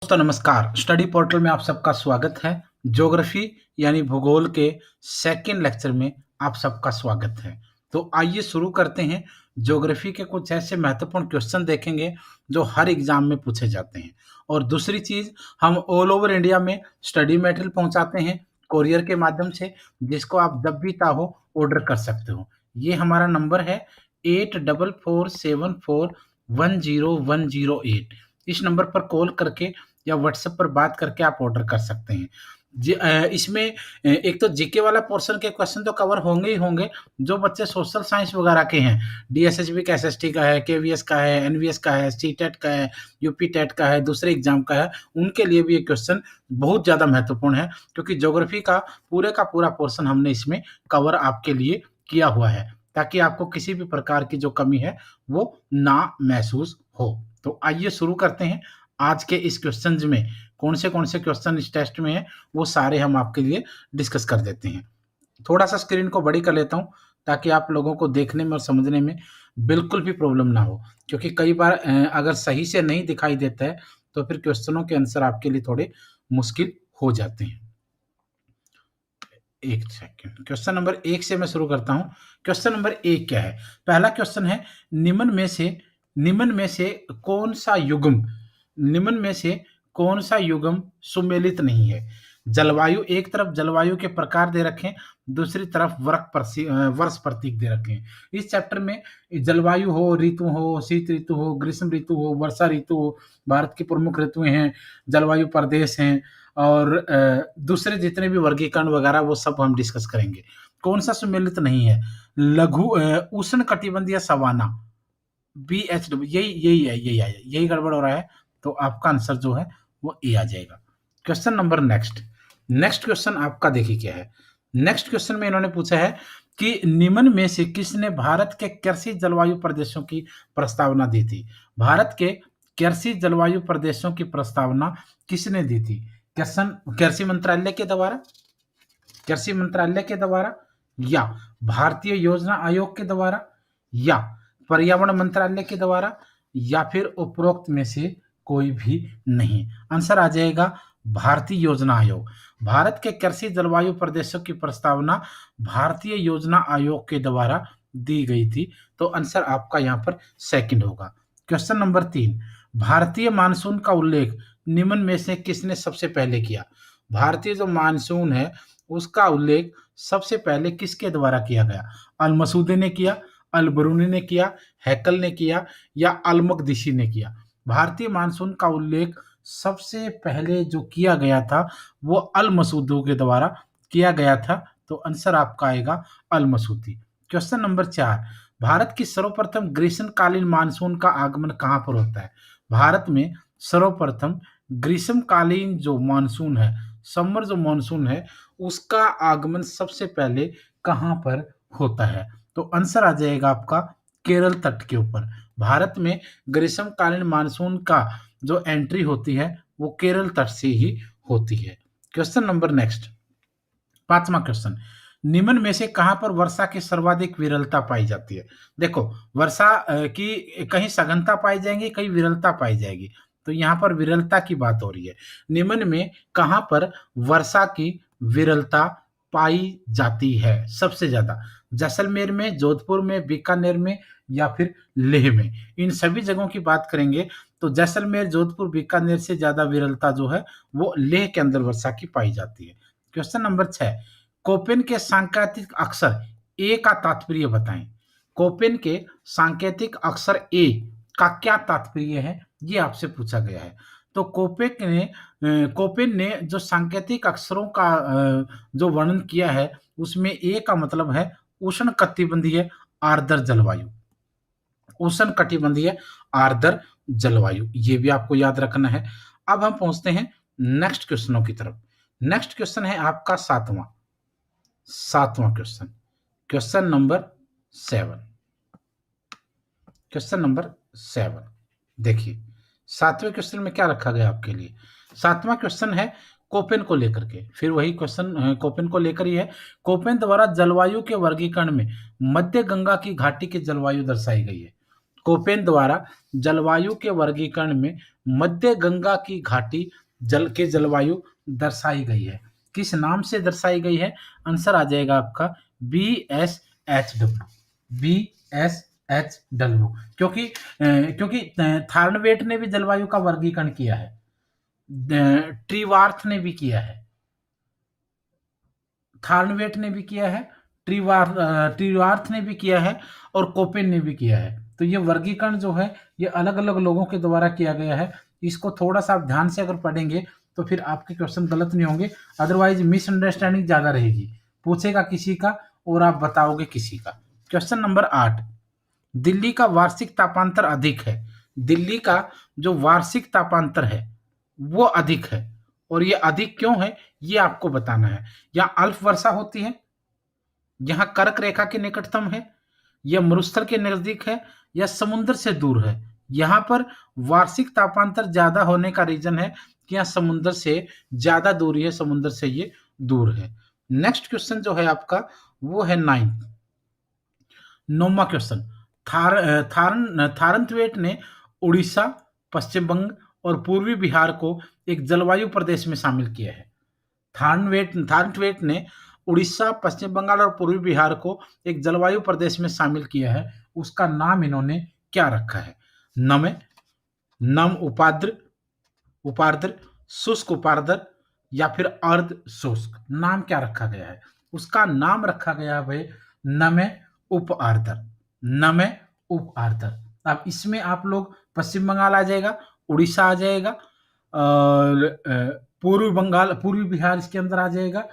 दोस्तों नमस्कार। Study portal में आप सबका स्वागत है। ज्योग्राफी यानी भूगोल के सेकंड लेक्चर में आप सबका स्वागत है। तो आइए शुरू करते हैं। ज्योग्राफी के कुछ ऐसे महत्वपूर्ण क्वेश्चन देखेंगे जो हर एग्जाम में पूछे जाते हैं। और दूसरी चीज, हम ऑल ओवर इंडिया में स्टडी मटेरियल पहुंचाते हैं कोरियर के माध्यम से, जिसको आप जब भी चाहो ऑर्डर कर सकते हो। ये हमारा नंबर है 8447410108। इस नंबर पर कॉल करके या व्हाट्सएप पर बात करके आप ऑर्डर कर सकते हैं। इसमें एक तो जीके वाला पोर्शन के क्वेश्चन तो कवर होंगे ही होंगे। जो बच्चे सोशल साइंस वगैरह के हैं, डीएसएसबी का, एसएसटी का है, केवीएस का है, एनवीएस का है, सीटेट का है, यूपी टेट का है, दूसरे एग्जाम का है, उनके लिए भी ये क्वेश्चन बहुत ज़्यादा महत्वपूर्ण है, क्योंकि ज्योग्राफी का पूरा पोर्शन हमने इसमें कवर आपके लिए किया हुआ है, ताकि आपको किसी भी प्रकार की जो कमी है वो ना महसूस हो। तो आइए शुरू करते हैं। आज के इस क्वेश्चंस में कौन से क्वेश्चन इस टेस्ट में हैं, वो सारे हम आपके लिए डिस्कस कर देते हैं। थोड़ा सा स्क्रीन को बड़ी कर लेता हूँ ताकि आप लोगों को देखने में और समझने में बिल्कुल भी प्रॉब्लम ना हो, क्योंकि कई बार अगर सही से नहीं दिखाई देता है तो फिर क्वेश्चनों के आंसर आपके लिए थोड़े मुश्किल हो जाते हैं। एक सेकंड, क्वेश्चन नंबर 1 से मैं शुरू करता हूँ। क्वेश्चन नंबर 1 क्या है? पहला क्वेश्चन है, निम्न में से कौन सा युग्म निम्न में से कौन सा युग्म सुमेलित नहीं है? जलवायु, एक तरफ जलवायु के प्रकार दे रखे हैं, दूसरी तरफ वर्ष प्रतीक दे रखे हैं। इस चैप्टर में जलवायु हो, ऋतु हो, शीत ऋतु हो, ग्रीष्म ऋतु हो, वर्षा ऋतु हो, भारत की प्रमुख ऋतुएं हैं, जलवायु प्रदेश हैं, और दूसरे जितने भी वर्गीकरण वगैरह वो सब हम डिस्कस करेंगे। कौन सा सुमेलित नहीं है? लघु उष्ण कटिबंधीय सवाना, BHW, यही गड़बड़ हो रहा है, तो आपका आंसर जो है वो ए आ जाएगा। क्वेश्चन नंबर नेक्स्ट क्वेश्चन आपका देखिए क्या है। नेक्स्ट क्वेश्चन में इन्होंने पूछा है कि निम्न में से किसने भारत के कृषि जलवायु प्रदेशों की प्रस्तावना दी थी? भारत के कृषि जलवायु प्रदेशों की प्रस्तावना किसने दी थी? क्वेश्चन, कृषि मंत्रालय के द्वारा, या भारतीय योजना आयोग के द्वारा, या पर्यावरण मंत्रालय के द्वारा, या फिर उपरोक्त में से कोई भी नहीं। आंसर आ जाएगा भारतीय योजना आयोग। भारत के कृषि जलवायु प्रदेशों की प्रस्तावना भारतीय योजना आयोग के द्वारा दी गई थी, तो आंसर आपका यहाँ पर सेकंड होगा। क्वेश्चन नंबर 3, भारतीय मानसून का उल्लेख निम्न में से किसने सबसे पहले किया? भारतीय जो मानसून है उसका उल्लेख सबसे पहले किसके द्वारा किया गया? अल-मसूदी ने किया, अल-बरूनी ने किया, हैकल ने किया, या अल-मकदिशी ने किया? भारतीय मानसून का उल्लेख सबसे पहले जो किया गया था वो अल-मसूदी के द्वारा किया गया था, तो आंसर आपका आएगा अल-मसूदी। क्वेश्चन नंबर 4, भारत की सर्वप्रथम ग्रीष्मकालीन मानसून का आगमन कहाँ पर होता है? भारत में सर्वप्रथम ग्रीष्मकालीन जो मानसून है, समर जो मानसून है, उसका आगमन सबसे पहले कहाँ पर होता है? तो आंसर आ जाएगा आपका केरल तट के ऊपर। भारत में ग्रीष्मकालीन मानसून का जो एंट्री होती है वो केरल तट से ही होती है। क्वेश्चन नंबर नेक्स्ट, 5वां क्वेश्चन, निम्न में से कहां पर वर्षा की सर्वाधिक विरलता पाई जाती है? देखो, वर्षा की कहीं सघनता पाई जाएगी, कहीं विरलता पाई जाएगी, तो यहाँ पर विरलता की बात हो रही है। निम्न में कहां पर वर्षा की विरलता पाई जाती है सबसे ज्यादा? जैसलमेर में, जोधपुर में, बीकानेर में, या फिर लेह में? इन सभी जगहों की बात करेंगे तो जैसलमेर, जोधपुर, बीकानेर से ज्यादा विरलता जो है वो लेह के अंदर वर्षा की पाई जाती है। क्वेश्चन नंबर 6, कोपेन के सांकेतिक अक्षर ए का तात्पर्य बताएं। कोपेन के सांकेतिक अक्षर ए का क्या तात्पर्य है, ये आपसे पूछा गया है। तो कोपेन ने जो सांकेतिक अक्षरों का जो वर्णन किया है उसमें ए का मतलब है उष्ण कटिबंधीय आर्द्र जलवायु। उष्ण कटिबंधीय आर्द्र जलवायु, ये भी आपको याद रखना है। अब हम पहुंचते हैं नेक्स्ट क्वेश्चनों की तरफ। नेक्स्ट क्वेश्चन है आपका सातवां question, question number 7। Question number 7 देखिए, 7वें क्वेश्चन में क्या रखा गया आपके लिए? 7वां क्वेश्चन है कोपेन को लेकर के, फिर वही क्वेश्चन कोपेन को लेकर ही है। कोपेन द्वारा जलवायु के वर्गीकरण में मध्य गंगा की घाटी की जलवायु दर्शाई गई है। कोपेन द्वारा जलवायु के वर्गीकरण में मध्य गंगा की घाटी जलवायु दर्शाई गई है। किस नाम से दर्शाई गई है? आंसर आ जाएगा आपका BSHW। BSHW, क्योंकि थार्नवेट ने भी जलवायु का वर्गीकरण किया है, ट्रीवार्थ ने भी किया है, थार्नवेट ने भी किया है, ट्रीवार्थ ने भी किया है और कोपेन ने भी किया है। तो ये वर्गीकरण जो है ये अलग अलग लोगों के द्वारा किया गया है। इसको थोड़ा सा आप ध्यान से अगर पढ़ेंगे तो फिर आपके क्वेश्चन गलत नहीं होंगे, अदरवाइज मिसअंडरस्टैंडिंग ज्यादा रहेगी। पूछेगा किसी का और आप बताओगे किसी का। क्वेश्चन नंबर 8, दिल्ली का वार्षिक तापांतर अधिक है। दिल्ली का जो वार्षिक तापांतर है वो अधिक है, और ये अधिक क्यों है ये आपको बताना है। यहाँ अल्प वर्षा होती है, यहाँ कर्क रेखा के निकटतम है, यह मरुस्थल के नजदीक है, या समुद्र से दूर है। यहाँ पर वार्षिक तापांतर ज्यादा होने का रीजन है कि यहाँ समुद्र से ज्यादा दूरी है, समुद्र से ये दूर है। नेक्स्ट क्वेश्चन जो है आपका वो है 9वां क्वेश्चन। थारनथवेट ने उड़ीसा, पश्चिम बंग और पूर्वी बिहार को एक जलवायु प्रदेश में शामिल किया है। थारनथवेट ने उड़ीसा, पश्चिम बंगाल और पूर्वी बिहार को एक जलवायु प्रदेश में शामिल किया है। उसका नाम इन्होंने क्या रखा है? नम उपार्द्र, शुष्क उपार्द्र या फिर अर्ध शुष्क? नाम क्या रखा गया है? उसका नाम रखा गया है भाई नमे उप आर्द्र। अब इसमें आप लोग पश्चिम बंगाल आ जाएगा, उड़ीसा आ जाएगा, और पूर्वी बिहार इसके अंदर आ जाएगा,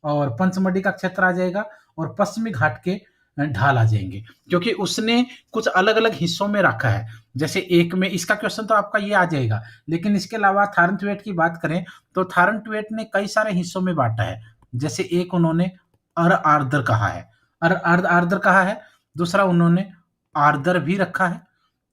और पंचमढ़ी का क्षेत्र आ जाएगा, और पश्चिमी घाट के ढाल आ जाएंगे, क्योंकि उसने कुछ अलग अलग हिस्सों में रखा है। जैसे एक में इसका क्वेश्चन तो आपका ये आ जाएगा, लेकिन इसके अलावा थारनथवेट की बात करें तो थारनथवेट ने कई सारे हिस्सों में बांटा है। जैसे एक उन्होंने आर्द्र कहा है, आर्द्र कहा है, दूसरा उन्होंने आर्द्र भी रखा है,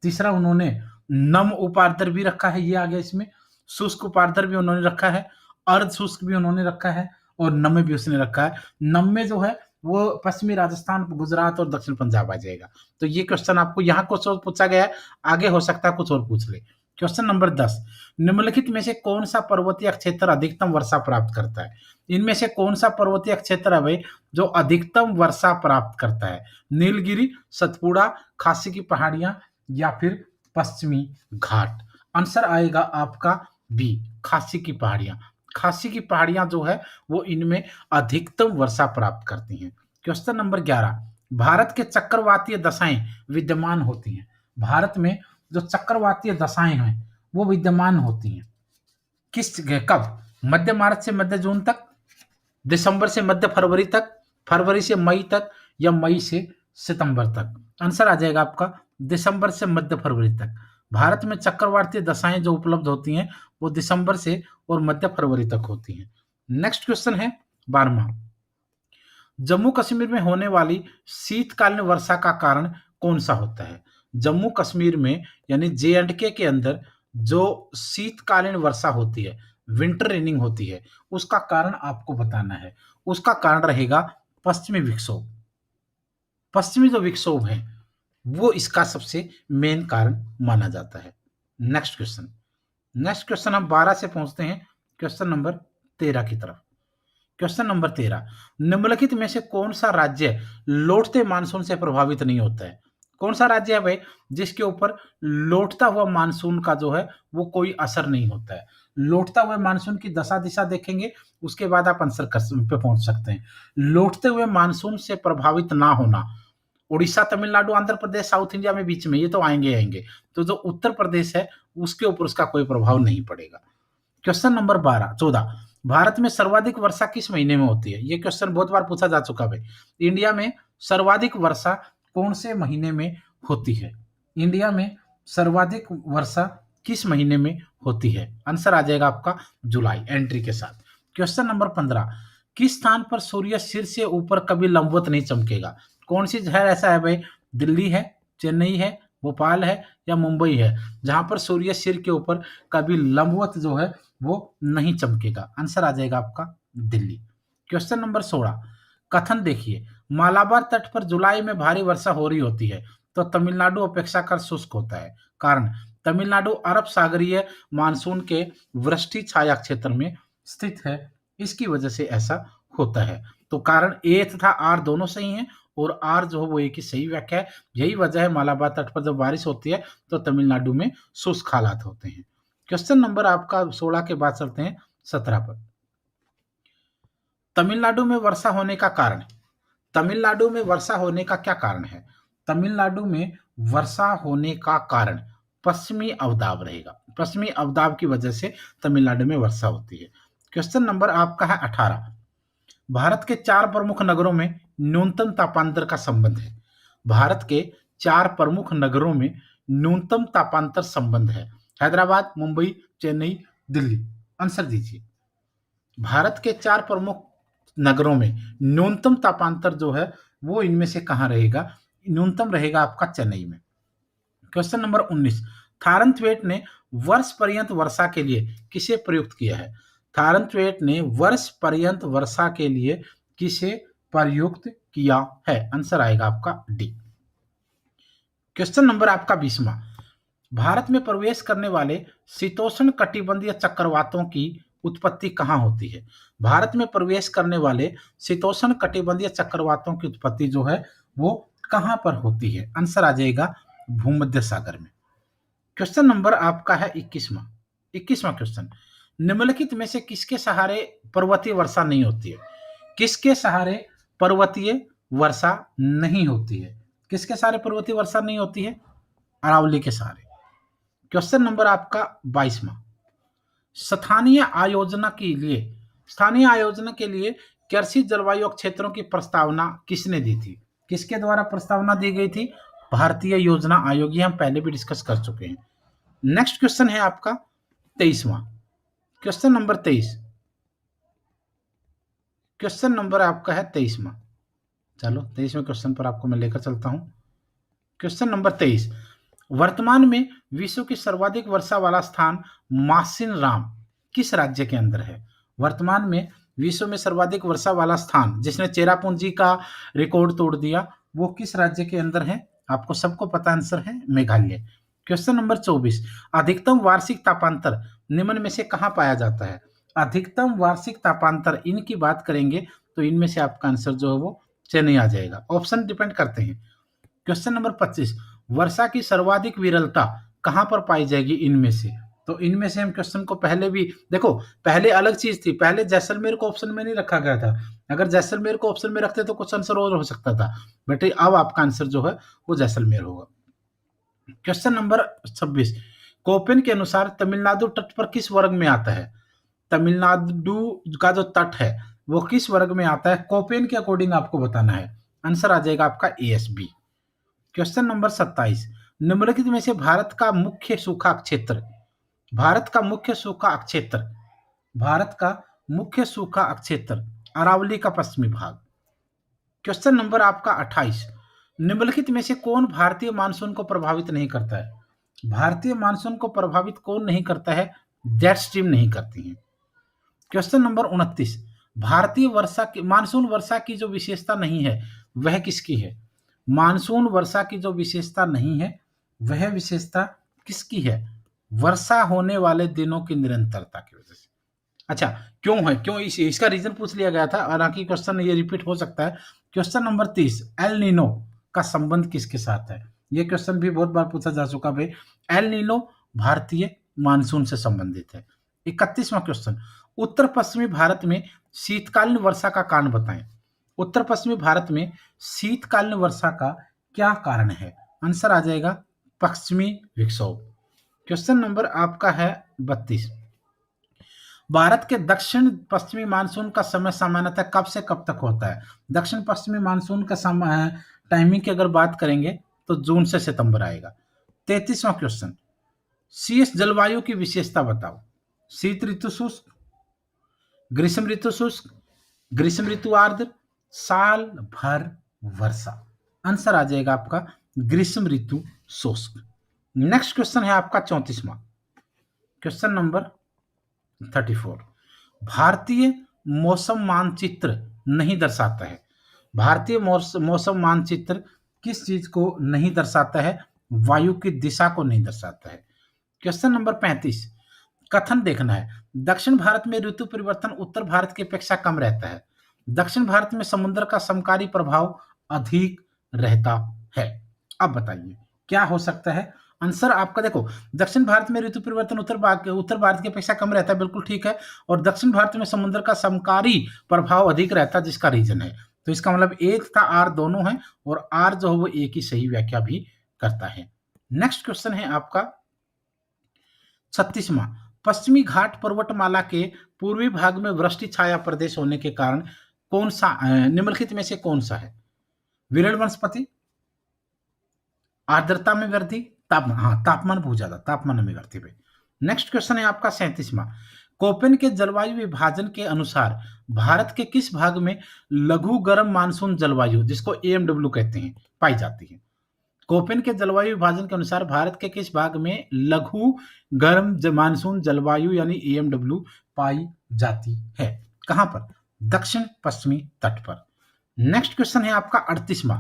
तीसरा उन्होंने नम उपार्द्र भी रखा है, ये आ गया इसमें, शुष्क उपार्द्र भी उन्होंने रखा है, अर्ध शुष्क भी उन्होंने रखा है, और नम में भी उसने रखा है। नम में जो है वो पश्चिमी राजस्थान, गुजरात और दक्षिण पंजाब आ जाएगा। तो ये क्वेश्चन आपको यहाँ कुछ और पूछा गया है, आगे हो सकता है कुछ और पूछ ले। क्वेश्चन नंबर 10, निम्नलिखित में से कौन सा पर्वतीय क्षेत्र अधिकतम वर्षा प्राप्त करता है? इनमें से कौन सा पर्वतीय क्षेत्र है भाई जो अधिकतम वर्षा प्राप्त करता है? नीलगिरी, सतपुड़ा, खासी की पहाड़ियां या फिर पश्चिमी घाट? आंसर आएगा आपका बी, खासी की पहाड़ियां। खासी की पहाड़ियां जो है वो इनमें अधिकतम वर्षा प्राप्त करती हैं। क्वेश्चन नंबर 11, भारत के चक्रवातीय दशाएं विद्यमान होती हैं। भारत में जो चक्रवातीय दशाएं हैं वो विद्यमान होती हैं कब? मध्य मार्च से मध्य जून तक, दिसंबर से मध्य फरवरी तक, फरवरी से मई तक, या मई से सितंबर तक? आंसर आ जाएगा आपका दिसंबर से मध्य फरवरी तक। भारत में चक्रवातीय दशाएं जो उपलब्ध होती हैं वो दिसंबर से और मध्य फरवरी तक होती हैं। नेक्स्ट क्वेश्चन है 12वां, जम्मू कश्मीर में होने वाली शीतकालीन वर्षा का कारण कौन सा होता है? जम्मू कश्मीर में यानी JNK के अंदर जो शीतकालीन वर्षा होती है, विंटर रेनिंग होती है, उसका कारण आपको बताना है। उसका कारण रहेगा पश्चिमी विक्षोभ। पश्चिमी जो विक्षोभ है वो इसका सबसे मेन कारण माना जाता है। नेक्स्ट क्वेश्चन हम 12 से पहुंचते हैं क्वेश्चन नंबर 13 की तरफ। क्वेश्चन नंबर 13, निम्नलिखित में से कौन सा राज्य लौटते मानसून से प्रभावित नहीं होता है? कौन सा राज्य है भाई जिसके ऊपर लौटता हुआ मानसून का जो है वो कोई असर नहीं होता है? लौटता हुए मानसून की दशा दिशा देखेंगे, उसके बाद आप आंसर पे पहुंच सकते हैं। लौटते हुए मानसून से प्रभावित ना होना, उड़ीसा, तमिलनाडु, आंध्र प्रदेश, साउथ इंडिया में बीच में ये तो आएंगे। तो जो उत्तर प्रदेश है उसके ऊपर उसका कोई प्रभाव नहीं पड़ेगा। क्वेश्चन नंबर 14, भारत में सर्वाधिक वर्षा किस महीने में होती है? ये क्वेश्चन बहुत बार पूछा जा चुका है। इंडिया में सर्वाधिक वर्षा कौन से महीने में होती है? इंडिया में सर्वाधिक वर्षा किस महीने में होती है? आंसर आ जाएगा आपका जुलाई, एंट्री के साथ। क्वेश्चन नंबर 15, किस स्थान पर सूर्य सिर से ऊपर कभी लंबवत नहीं चमकेगा? कौन सी शहर ऐसा है भाई? दिल्ली है, चेन्नई है, भोपाल है, या मुंबई है, जहां पर सूर्य सिर के ऊपर कभी लंबवत जो है वो नहीं चमकेगा? आंसर आ जाएगा आपका दिल्ली। क्वेश्चन नंबर 16, कथन देखिए, मालाबार तट पर जुलाई में भारी वर्षा हो रही होती है, तो तमिलनाडु अपेक्षाकृत शुष्क होता है। कारण, तमिलनाडु अरब सागरीय मानसून के वृष्टि छाया क्षेत्र में स्थित है, इसकी वजह से ऐसा होता है। तो कारण ए तथा आर दोनों सही हैं और आर जो है वो ए की सही व्याख्या है। यही वजह है मालाबार तट पर जब बारिश होती है तो तमिलनाडु में शुष्क हालात होते हैं। क्वेश्चन नंबर आपका 16 के बाद चलते हैं 17 पर। तमिलनाडु में वर्षा होने का कारण। तमिलनाडु में वर्षा होने का क्या कारण है? तमिलनाडु में वर्षा होने का कारण पश्चिमी अवदाब रहेगा। पश्चिमी अवदाब की वजह से तमिलनाडु में वर्षा होती है। क्वेश्चन नंबर आपका है 18। भारत के 4 प्रमुख नगरों में न्यूनतम तापांतर का संबंध है। भारत के 4 प्रमुख नगरों में न्यूनतम तापांतर संबंध है। हैदराबाद, मुंबई, चेन्नई, दिल्ली। आंसर दीजिए। भारत के 4 प्रमुख नगरों में न्यूनतम तापांतर जो है वो इनमें से कहाँ रहेगा? न्यूनतम रहेगा आपका चेन्नई में। Question number 19। थारनथवेट ने वर्ष पर्यंत वर्षा के लिए किसे प्रयुक्त किया है? थारनथवेट ने वर्ष पर्यंत वर्षा के लिए किसे प्रयुक्त किया है? आंसर आएगा आपका डी। क्वेश्चन नंबर आपका 20वां। भारत में प्रवेश करने वाले शीतोष्ण कटिबंधीय चक्रवातों की उत्पत्ति कहाँ होती है? भारत में प्रवेश करने वाले शीतोष्ण कटिबंधीय चक्रवातों की उत्पत्ति जो है वो कहाँ पर होती है? आंसर आ जाएगा भूमध्य सागर में। क्वेश्चन नंबर आपका है 21वां क्वेश्चन। निम्नलिखित में से किसके सहारे पर्वतीय वर्षा नहीं होती है? किसके सहारे पर्वतीय वर्षा नहीं होती है? किसके सहारे पर्वतीय वर्षा नहीं होती है? अरावली के सहारे। क्वेश्चन नंबर आपका 22वां। स्थानीय आयोजना के लिए कृषि जलवायु क्षेत्रों की प्रस्तावना किसने दी थी? किसके द्वारा प्रस्तावना दी गई थी? भारतीय योजना आयोग। ये हम पहले भी डिस्कस कर चुके हैं। नेक्स्ट क्वेश्चन है आपका 23वां। Question number 23। क्वेश्चन नंबर आपका है 23वां। चलो 23वें क्वेश्चन पर आपको मैं लेकर चलता हूं। Question number 23। वर्तमान में विश्व की सर्वाधिक वर्षा वाला स्थान मासिनराम किस राज्य के अंदर है? वर्तमान में विश्व में सर्वाधिक वर्षा वाला स्थान जिसने चेरापूंजी का रिकॉर्ड तोड़ दिया वो किस राज्य के अंदर है? आपको सबको पता आंसर है मेघालय। Question number 24। अधिकतम वार्षिक तापांतर निम्न में से कहाँ पाया जाता है? अधिकतम वार्षिक तापांतर इनकी बात करेंगे तो इनमें से आपका आंसर जो है वो चेन्नई आ जाएगा। ऑप्शन डिपेंड करते हैं। Question number 25। वर्षा की सर्वाधिक विरलता कहां पर पाई जाएगी इनमें से? तो इनमें से हम क्वेश्चन को पहले भी देखो, पहले अलग चीज थी, पहले जैसलमेर को ऑप्शन में नहीं रखा गया था। अगर जैसलमेर को ऑप्शन में रखते तो कुछ आंसर और हो सकता था, बट अब आपका आंसर जो है वो जैसलमेर होगा। Question number 26। कोपेन के अनुसार तमिलनाडु तट पर किस वर्ग में आता है? तमिलनाडु का जो तट है वो किस वर्ग में आता है? कोपेन के अकॉर्डिंग आपको बताना है। आंसर आ जाएगा आपका ASB। Question number 27। निम्नलिखित में से भारत का मुख्य सूखा क्षेत्र अरावली का पश्चिमी भाग। क्वेश्चन नंबर आपका 28। निम्नलिखित में से कौन भारतीय मानसून को प्रभावित नहीं करता है? भारतीय मानसून को प्रभावित कौन नहीं करता है? जेट स्ट्रीम नहीं करती है। Question number 29। भारतीय मानसून वर्षा की जो विशेषता नहीं है वह किसकी है? मानसून वर्षा की जो विशेषता नहीं है वह विशेषता किसकी है? वर्षा होने वाले दिनों की निरंतरता की वजह से। अच्छा, क्यों है? क्यों इसका रीजन पूछ लिया गया था, हालांकि क्वेश्चन ये रिपीट हो सकता है। Question number 30। एल नीनो का संबंध किसके साथ है? ये क्वेश्चन भी बहुत बार पूछा जा चुका भाई। एल नीनो भारतीय मानसून से संबंधित है। 31वां क्वेश्चन। उत्तर पश्चिमी भारत में शीतकालीन वर्षा का कारण बताएं। उत्तर पश्चिमी भारत में शीतकालीन वर्षा का क्या कारण है? आंसर आ जाएगा पश्चिमी विक्षोभ। क्वेश्चन नंबर आपका है 32। भारत के दक्षिण पश्चिमी मानसून का समय सामान्यतः कब से कब तक होता है? दक्षिण पश्चिमी मानसून का समय टाइमिंग की अगर बात करेंगे तो जून से सितंबर आएगा। 33वां क्वेश्चन। शीर्ष जलवायु की विशेषता बताओ। शीत ऋतु शुष्क, ग्रीष्म ऋतु शुष्क, ग्रीष्म ऋतु आर्द्र, साल भर वर्षा। आंसर आ जाएगा आपका ग्रीष्म ऋतु शुष्क। नेक्स्ट क्वेश्चन है आपका 34वां। Question number 34। भारतीय मौसम मानचित्र नहीं दर्शाता है। भारतीय मौसम मानचित्र किस चीज को नहीं दर्शाता है? वायु की दिशा को नहीं दर्शाता है। क्वेश्चन नंबर 35, कथन देखना है। दक्षिण भारत में ऋतु परिवर्तन उत्तर भारत की अपेक्षा कम रहता है। दक्षिण भारत में समुद्र का समकारी प्रभाव अधिक रहता है। अब बताइए क्या हो सकता है आंसर आपका? देखो, दक्षिण भारत में ऋतु परिवर्तन उत्तर भारत की अपेक्षा कम रहता है, बिल्कुल ठीक है। और दक्षिण भारत में समुद्र का समकारी प्रभाव अधिक रहता है, जिसका रीजन है, तो इसका मतलब एक तथा आर दोनों है, और आर जो है वो एक ही सही व्याख्या भी करता है। नेक्स्ट क्वेश्चन है आपका 36वां, पश्चिमी घाट पर्वतमाला के पूर्वी भाग में वृष्टि छाया प्रदेश होने के कारण कौन सा निम्नलिखित में से कौन सा है? विरल वनस्पति, आर्द्रता में वृद्धि, तापमान, हाँ तापमान बहुत ज्यादा, तापमान में वृद्धि पे। नेक्स्ट क्वेश्चन है आपका 37वां, कोपेन के जलवायु विभाजन के अनुसार भारत के किस भाग में लघु गर्म मानसून जलवायु, जिसको एएमडब्ल्यू कहते हैं, पाई जाती है? कोपेन के जलवायु विभाजन के अनुसार भारत के किस भाग में लघु गर्म मानसून जलवायु यानी एएमडब्ल्यू पाई जाती है? कहां पर? दक्षिण पश्चिमी तट पर। नेक्स्ट क्वेश्चन है आपका 38वां,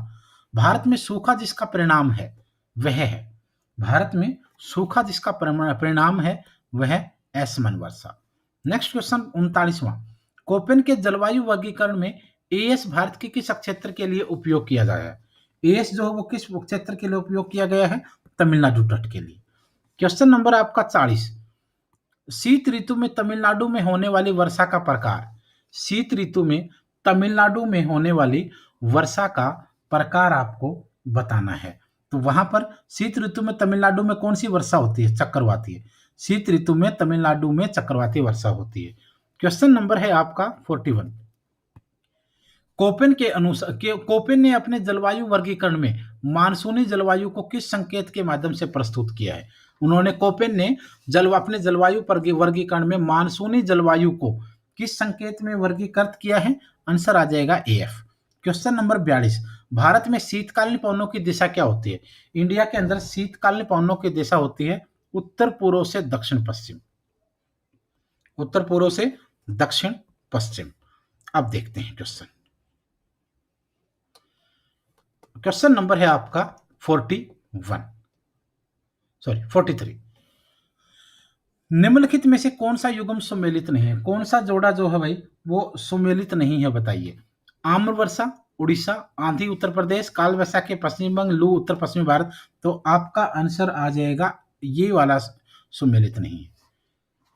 भारत में सूखा जिसका परिणाम है वह है, भारत में सूखा जिसका परिणाम है वह असमान वर्षा। नेक्स्ट क्वेश्चन 39वां, कोपेन के जलवायु वर्गीकरण में एएस भारत के किस क्षेत्र के लिए उपयोग किया गया है? एएस जो है वो किस क्षेत्र के लिए उपयोग किया गया है? तमिलनाडु तट के लिए। क्वेश्चन नंबर आपका 40, शीत ऋतु में तमिलनाडु में होने वाली वर्षा का प्रकार, शीत ऋतु में तमिलनाडु में होने वाली वर्षा का प्रकार आपको बताना है। तो वहां पर शीत ऋतु में तमिलनाडु में कौन सी वर्षा होती है? चक्रवाती है। शीत ऋतु में तमिलनाडु में चक्रवाती वर्षा होती है। क्वेश्चन नंबर है आपका 41, कोपेन के अनुसार कोपेन ने अपने जलवायु वर्गीकरण में मानसूनी जलवायु को किस संकेत के माध्यम से प्रस्तुत किया है? उन्होंने कोपेन ने अपने जलवायु वर्गीकरण में मानसूनी जलवायु को किस संकेत में वर्गीकृत किया है? आंसर आ जाएगा एएफ। क्वेश्चन नंबर 42, भारत में शीतकालीन पवनों की दिशा क्या होती है? इंडिया के अंदर शीतकालीन पवनों की दिशा होती है उत्तर पूर्व से दक्षिण पश्चिम, उत्तर पूर्व से दक्षिण पश्चिम। अब देखते हैं क्वेश्चन, क्वेश्चन नंबर है आपका 43, निम्नलिखित में से कौन सा युग्म सुमेलित नहीं है? कौन सा जोड़ा जो है भाई वो सुमेलित नहीं है, बताइए। आम्र वर्षा उड़ीसा, आंधी उत्तर प्रदेश, काल वैशाखी पश्चिम बंग, लू उत्तर पश्चिमी भारत। तो आपका आंसर आ जाएगा ये वाला सुमेलित नहीं है।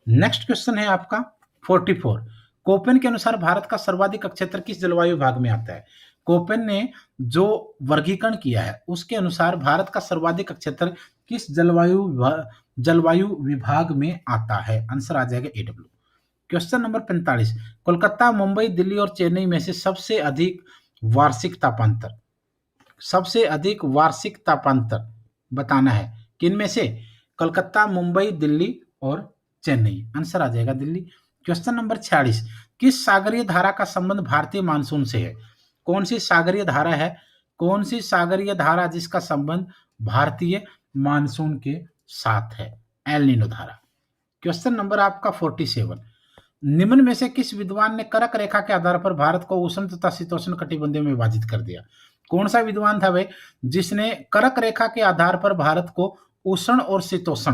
नेक्स्ट क्वेश्चन है आपका 44, कोपेन के अनुसार भारत का सर्वाधिक क्षेत्र किस जलवायु विभाग में आता है? कोपेन ने जो वर्गीकरण किया है उसके अनुसार भारत का सर्वाधिक क्षेत्र किस जलवायु विभाग में आता है? आंसर आ जाएगा एडब्ल्यू। क्वेश्चन नंबर 45, कोलकाता, मुंबई, दिल्ली और चेन्नई में से सबसे अधिक वार्षिक तापांतर बताना है। किन में से? कोलकाता, मुंबई, दिल्ली और चेन्नई। आंसर आ जाएगा दिल्ली। क्वेश्चन नंबर 46, किस सागरीय धारा का संबंध भारतीय मानसून से है? कौन सी सागरीय धारा है? कौन सी सागरीय धारा जिसका संबंध भारतीय मानसून के साथ है? एल नीनो धारा। क्वेश्चन नंबर आपका 47, निम्न में से किस विद्वान ने कर्क रेखा के आधार पर भारत को उष्ण तथा शीतोष्ण कटिबंधीय में विभाजित कर दिया? कौन सा विद्वान था भाई जिसने कर्क रेखा के आधार पर भारत को उष्ण और शीतोष्ण,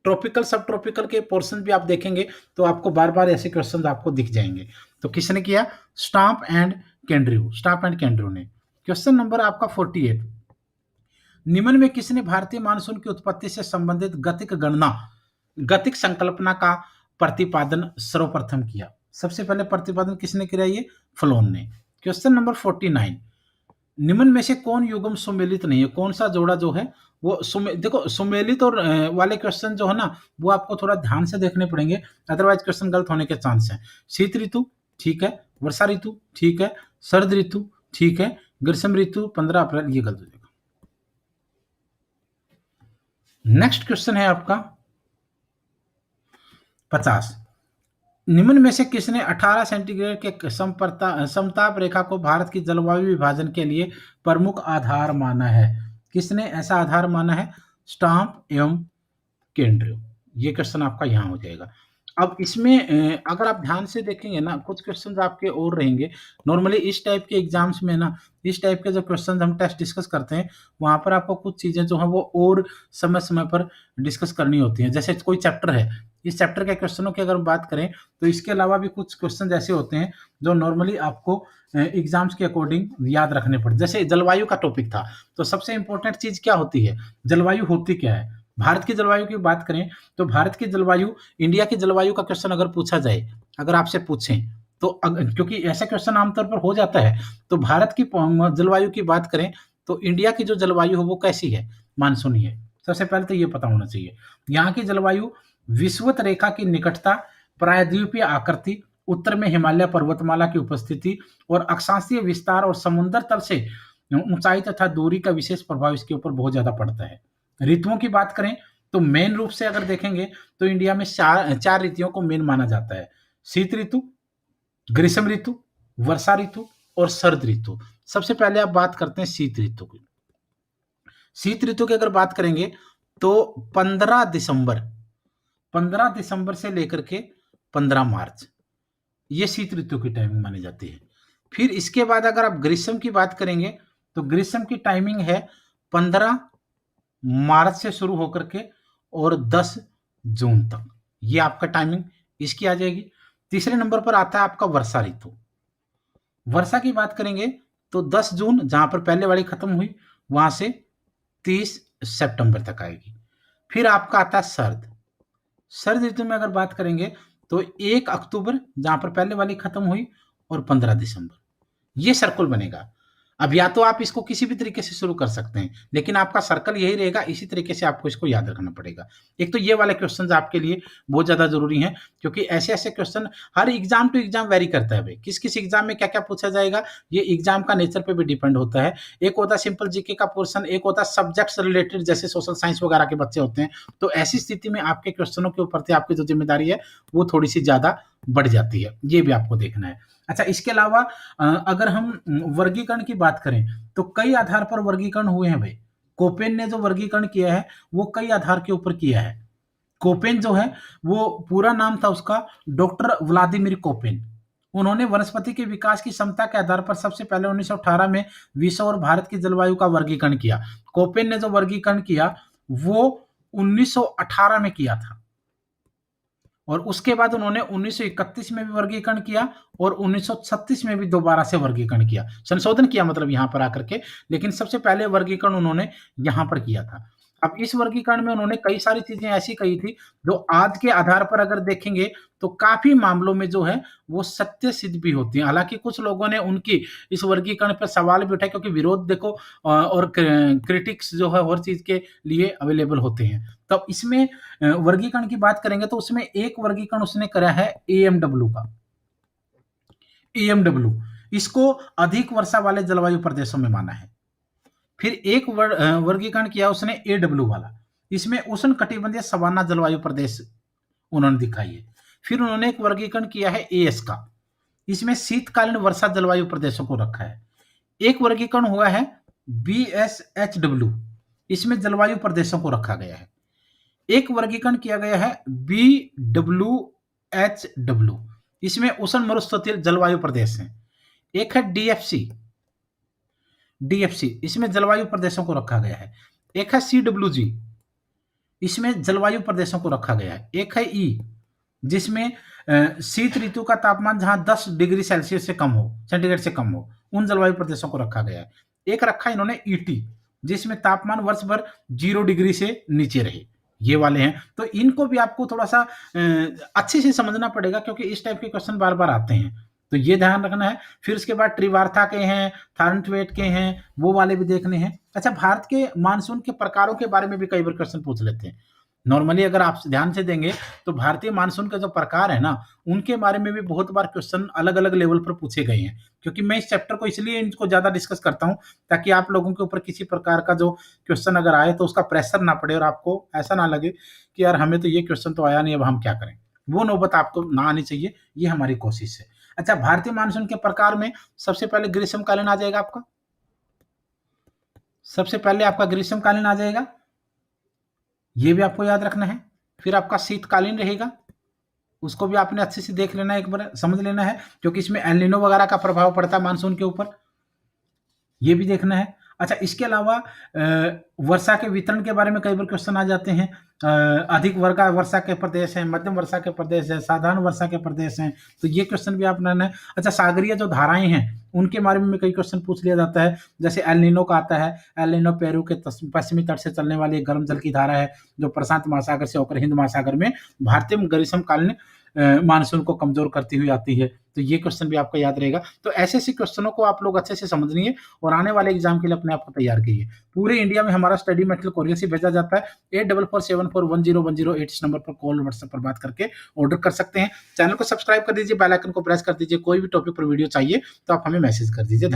ट्रॉपिकल सब ट्रॉपिकल के पोर्शन भी आप देखेंगे तो आपको बार बार ऐसे क्वेश्चन आपको दिख जाएंगे। तो किसने किया? स्टाम्प एंड कैंड्रू ने। क्वेश्चन नंबर आपका 48, निम्न में किसने भारतीय मानसून की उत्पत्ति से संबंधित गतिक संकल्पना का प्रतिपादन सर्वप्रथम किया? सबसे पहले प्रतिपादन किसने किया? ये फ्लोन ने। क्वेश्चन नंबर 49, निम्न में से कौन युग्म सुमेलित नहीं है? कौन सा जोड़ा जो है वो देखो सुमेलित और वाले क्वेश्चन जो है ना वो आपको थोड़ा ध्यान से देखने पड़ेंगे, अदरवाइज क्वेश्चन गलत होने के चांस हैं। शीत ऋतु ठीक है, वर्षा ऋतु ठीक है, शरद ऋतु ठीक है, ग्रीष्म ऋतु 15 अप्रैल ये गलत हो जाएगा। नेक्स्ट क्वेश्चन है आपका 50, निम्न में से किसने 18 सेंटीग्रेड के समताप रेखा को भारत की जलवायु विभाजन के लिए प्रमुख आधार माना है? किसने ऐसा आधार माना है? स्टाम्प एवं कैंड्रू। ये क्वेश्चन आपका यहां हो जाएगा। अब इसमें अगर आप ध्यान से देखेंगे ना, कुछ क्वेश्चंस आपके और रहेंगे। नॉर्मली इस टाइप के एग्जाम्स में ना, इस टाइप के जो क्वेश्चंस हम टेस्ट डिस्कस करते हैं, वहाँ पर आपको कुछ चीज़ें जो हैं वो और समय-समय पर डिस्कस करनी होती हैं। जैसे कोई चैप्टर है, इस चैप्टर के क्वेश्चनों की अगर हम बात करें, तो इसके अलावा भी कुछ क्वेश्चन ऐसे होते हैं जो नॉर्मली आपको एग्जाम्स के अकॉर्डिंग याद रखने पड़ते। जैसे जलवायु का टॉपिक था, तो सबसे इंपॉर्टेंट चीज़ क्या होती है? जलवायु होती क्या है? भारत की जलवायु की बात करें, तो भारत की जलवायु, इंडिया की जलवायु का क्वेश्चन अगर पूछा जाए, अगर आपसे पूछें, तो क्योंकि ऐसा क्वेश्चन आमतौर पर हो जाता है, तो भारत की जलवायु की बात करें, तो इंडिया की जो जलवायु है वो कैसी है? मानसूनी है। सबसे पहले तो ये पता होना चाहिए। यहाँ की जलवायु विषुवत रेखा की निकटता, प्रायद्वीपीय आकृति, उत्तर में हिमालय पर्वतमाला की उपस्थिति और अक्षांशीय विस्तार और समुद्र तल से ऊंचाई तथा दूरी का विशेष प्रभाव इसके ऊपर बहुत ज्यादा पड़ता है। ऋतुओं की बात करें, तो मेन रूप से अगर देखेंगे, तो इंडिया में चार ऋतुओं को मेन माना जाता है। शीत ऋतु, ग्रीष्म ऋतु, वर्षा ऋतु और शरद ऋतु। सबसे पहले आप बात करते हैं शीत ऋतु की। शीत ऋतु की अगर बात करेंगे, तो 15 दिसंबर से लेकर के 15 मार्च, ये शीत ऋतु की टाइमिंग मानी जाती है। फिर इसके बाद अगर आप ग्रीष्म की बात करेंगे, तो ग्रीष्म की टाइमिंग है 15 मार्च से शुरू होकर के और 10 जून तक, ये आपका टाइमिंग इसकी आ जाएगी। तीसरे नंबर पर आता है आपका वर्षा ऋतु। वर्षा की बात करेंगे, तो 10 जून, जहां पर पहले वाली खत्म हुई, वहां से 30 सितंबर तक आएगी। फिर आपका आता है शरद। शरद ऋतु में अगर बात करेंगे, तो 1 अक्टूबर, जहां पर पहले वाली खत्म हुई, और 15 दिसंबर, ये सर्कल बनेगा। अब या तो आप इसको किसी भी तरीके से शुरू कर सकते हैं, लेकिन आपका सर्कल यही रहेगा, इसी तरीके से आपको इसको याद रखना पड़ेगा। एक तो ये वाले क्वेश्चंस आपके लिए बहुत ज़्यादा ज़रूरी हैं, क्योंकि ऐसे-ऐसे क्वेश्चन हर एग्ज़ाम टू एग्ज़ाम वैरी करता है भाई। किस-किस एग्ज़ाम में क्या-क्या पूछा जाएगा, ये एग्ज़ाम का नेचर पे भी डिपेंड होता है। एक होता है सिंपल जीके का पोर्शन, एक होता है सब्जेक्ट्स रिलेटेड, जैसे सोशल साइंस वगैरह के बच्चे होते हैं। तो ऐसी स्थिति में आपके क्वेश्चनों के ऊपर से आपकी जो ज़िम्मेदारी है, वो थोड़ी-सी ज़्यादा बढ़ जाती है। ये भी आपको देखना है। अच्छा, इसके अलावा अगर हम वर्गीकरण की बात करें, तो कई आधार पर वर्गीकरण हुए हैं भाई। कोपेन ने जो वर्गीकरण किया है, वो कई आधार के ऊपर किया है। कोपेन जो है, वो पूरा नाम था उसका डॉक्टर व्लादिमीर कोपेन। उन्होंने वनस्पति के विकास की क्षमता के आधार पर सबसे पहले 1918 में विश्व और भारत की जलवायु का वर्गीकरण किया। कोपेन ने जो वर्गीकरण किया, वो 1918 में किया था। और उसके बाद उन्होंने 1931 में भी वर्गीकरण किया और 1936 में भी दोबारा से वर्गीकरण किया, संशोधन किया मतलब यहाँ पर आकर के, लेकिन सबसे पहले वर्गीकरण उन्होंने यहाँ पर किया था। अब इस वर्गीकरण में उन्होंने कई सारी चीजें ऐसी कही थी जो आज के आधार पर अगर देखेंगे, तो काफी मामलों में जो है वो सत्य सिद्ध भी होती हैं। हालांकि कुछ लोगों ने उनकी इस वर्गीकरण पर सवाल भी उठाए, क्योंकि विरोध देखो और क्रिटिक्स जो है हर चीज के लिए अवेलेबल होते हैं। तब इसमें वर्गीकरण की बात करेंगे, तो उसमें एक वर्गीकरण उसने करा है एएमडब्ल्यू का। एएमडब्ल्यू इसको अधिक वर्षा वाले जलवायु प्रदेशों में माना है। फिर एक वर्गीकरण किया उसने एडब्ल्यू वाला, इसमें उष्ण कटिबंधीय सवाना जलवायु प्रदेश उन्होंने दिखाई है। फिर उन्होंने एक वर्गीकरण किया है एएस का, इसमें शीतकालीन वर्षा जलवायु प्रदेशों को रखा है। एक वर्गीकरण हुआ है बीएसएचडब्ल्यू, इसमें जलवायु प्रदेशों को रखा गया है। एक वर्गीकरण किया गया है BWHW, इसमें उष्ण मरुस्थलीय जलवायु प्रदेश है। एक है डीएफसी, इसमें जलवायु प्रदेशों को रखा गया है। एक है CWG, इसमें जलवायु प्रदेशों को रखा गया है। एक है ई, जिसमें शीत ऋतु का तापमान जहां 10 डिग्री सेल्सियस से कम हो, सेंटीग्रेड से कम हो, उन जलवायु प्रदेशों को रखा गया है। एक रखा इन्होंने ईटी, जिसमें तापमान वर्ष भर 0 डिग्री से नीचे रहे, ये वाले हैं। तो इनको भी आपको थोड़ा सा अच्छे से समझना पड़ेगा, क्योंकि इस टाइप के क्वेश्चन बार बार आते हैं, तो ये ध्यान रखना है। फिर उसके बाद त्रिवार्था के हैं, थारनथवेट के हैं, वो वाले भी देखने हैं। अच्छा, भारत के मानसून के प्रकारों के बारे में भी कई बार क्वेश्चन पूछ लेते हैं। नॉर्मली अगर आप ध्यान से देंगे, तो भारतीय मानसून का जो प्रकार है ना, उनके बारे में भी बहुत बार क्वेश्चन अलग अलग लेवल पर पूछे गए हैं। क्योंकि मैं इस चैप्टर को इसलिए इनको ज्यादा डिस्कस करता हूं, ताकि आप लोगों के ऊपर किसी प्रकार का जो क्वेश्चन अगर आए, तो उसका प्रेशर ना पड़े और आपको ऐसा ना लगे कि यार हमें तो ये क्वेश्चन तो आया नहीं, अब हम क्या करें। वो नौबत आपको ना आनी चाहिए, ये हमारी कोशिश है। अच्छा, भारतीय मानसून के प्रकार में सबसे पहले ग्रीष्मकालीन आ जाएगा आपका, सबसे पहले आपका ग्रीष्मकालीन आ जाएगा, ये भी आपको याद रखना है। फिर आपका शीतकालीन रहेगा, उसको भी आपने अच्छे से देख लेना है, एक बार समझ लेना है, क्योंकि इसमें एल नीनो वगैरह का प्रभाव पड़ता है मानसून के ऊपर, ये भी देखना है। अच्छा, इसके अलावा वर्षा के वितरण के बारे में कई बार क्वेश्चन आ जाते हैं। अधिक वर्षा वर्षा के प्रदेश हैं, मध्यम वर्षा के प्रदेश है, साधारण वर्षा के प्रदेश हैं, तो ये क्वेश्चन भी आप लेना है। अच्छा, सागरीय जो धाराएं हैं उनके बारे में कई क्वेश्चन पूछ लिया जाता है, जैसे एल नीनो का आता है। एल नीनो पेरू के पश्चिमी तट से चलने वाली एक गर्म जल की धारा है, जो प्रशांत महासागर से होकर हिंद महासागर में भारतीय ग्रीष्मकालीन मानसून को कमजोर करती हुई आती है। तो ये क्वेश्चन भी आपका याद रहेगा। तो ऐसे-ऐसे क्वेश्चनों को आप लोग अच्छे से समझिए और आने वाले एग्जाम के लिए अपने आप को तैयार कीजिए। पूरे इंडिया में हमारा स्टडी मटेरियल कोरियर से भेजा जाता है। 8447410108 इस नंबर पर कॉल व्हाट्सएप पर बात करके ऑर्डर कर सकते हैं। चैनल को सब्सक्राइब कर दीजिए, बेल आइकन को प्रेस कर दीजिए। कोई भी टॉपिक पर वीडियो चाहिए तो आप हमें मैसेज कर दीजिए।